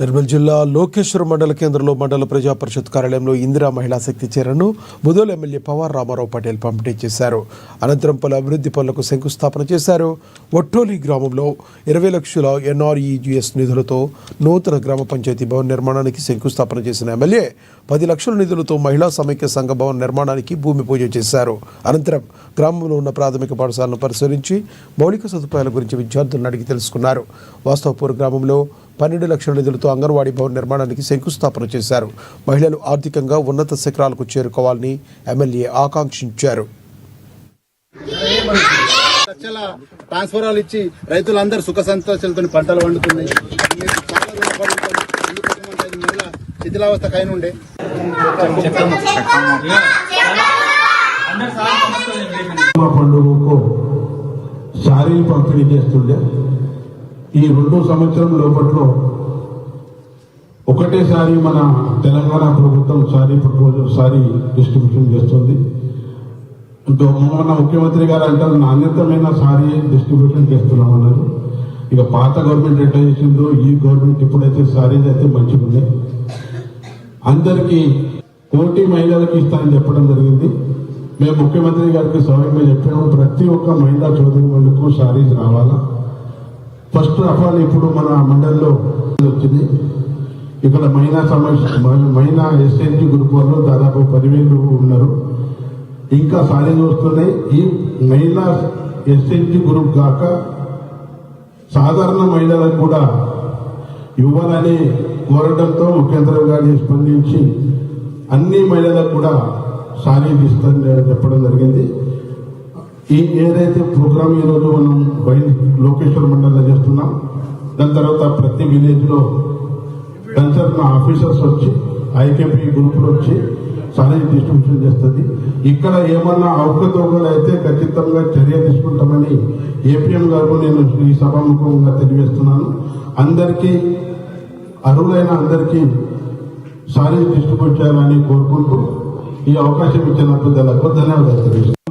నిర్మల్ జిల్లా లోకేశ్వరం మండల కేంద్రంలో మండల ప్రజా పరిషత్ కార్యాలయంలో ఇందిరా మహిళా శక్తి చీరను ముదోల్ ఎమ్మెల్యే పవార్ రామారావు పటేల్ పంపిణీ చేశారు. అనంతరం పలు అభివృద్ధి పనులకు శంకుస్థాపన చేశారు. ఒట్టోలి గ్రామంలో 20 లక్షల ఎన్ఆర్ఈజీఎస్ నిధులతో నూతన గ్రామ పంచాయతీ భవన నిర్మాణానికి శంకుస్థాపన చేసిన ఎమ్మెల్యే 10 లక్షల నిధులతో మహిళా సమైక్య సంఘ భవన నిర్మాణానికి భూమి పూజ చేశారు. అనంతరం గ్రామంలో ఉన్న ప్రాథమిక పాఠశాలను పరిశీలించి మౌలిక సదుపాయాల గురించి విద్యార్థులను అడిగి తెలుసుకున్నారు. వాస్తవపూర్ గ్రామంలో 12 లక్షల నిధులతో అంగన్వాడీ భవన నిర్మాణానికి శంకుస్థాపన చేశారు. మహిళలు ఆర్థికంగా ఉన్నత శిఖరాలకు చేరుకోవాలని ఎమ్మెల్యే ఆకాంక్షించారు. ట్రాన్స్ఫరాలు ఇచ్చి రైతులందరూ సుఖ సంతోషాలతో పంటలు పండుతున్నాయి. శిథిలావస్థ కైనుండే పండుగకు సారీ పంపిణీ చేస్తుండే. ఈ 2 సంవత్సరం లోపట్లో ఒకటేసారి మన తెలంగాణ ప్రభుత్వం సారీ డిస్ట్రిబ్యూషన్ చేస్తుంది. మన ముఖ్యమంత్రి గారు అంటారు నాణ్యతమైన సారీ డిస్ట్రిబ్యూషన్ చేస్తున్నామన్నారు. ఇక పాత గవర్నమెంట్ ఎట్లా చేసిందో ఈ గవర్నమెంట్ ఇప్పుడైతే సారీస్ అయితే మంచిగా ఉన్నాయి. అందరికీ 1 మహిళలకు ఇస్తానని చెప్పడం జరిగింది. మేము ముఖ్యమంత్రి గారికి స్వయంగా చెప్పాము, ప్రతి ఒక్క మహిళా చోదరి వాళ్ళకు సారీస్ రావాలా. ఫస్ట్ ఆఫ్ ఆల్ ఇప్పుడు మన మండలిలో వచ్చింది. ఇక్కడ మహిళా ఎస్ఎన్జి గ్రూప్ వాళ్ళు దాదాపు 10,000 ఉన్నారు. ఇంకా సారీస్ వస్తున్నాయి. ఈ మహిళా ఎస్ఎన్జి గ్రూప్ కాక సాధారణ మహిళలకు కూడా ఇవ్వాలని కోరడంతో ముఖ్యమంత్రి గారిని స్పందించి అన్ని మహిళలకు కూడా సారీస్ ఇస్తారని చెప్పడం జరిగింది. ఈ ఏదైతే ప్రోగ్రామ్ ఈరోజు మనం లోకేశ్వర మండలంలో చేస్తున్నాం, దాని తర్వాత ప్రతి విలేజ్ లో కన్సర్న్ ఆఫీసర్స్ వచ్చి ఐకేపీ గ్రూపులు వచ్చి సారీ డిస్ట్రిబ్యూషన్ చేస్తుంది. ఇక్కడ ఏమన్నా అవకతవకలు అయితే ఖచ్చితంగా చర్య తీసుకుంటామని ఏపీఎం గారు నేను ఈ సభాముఖంగా తెలియజేస్తున్నాను. అందరికీ అర్హులైన అందరికీ సారీ డిస్ట్రిబ్యూట్ చేయాలని కోరుకుంటూ ఈ అవకాశం ఇచ్చినందుకు ధన్యవాదాలు తెలియజేస్తున్నాను.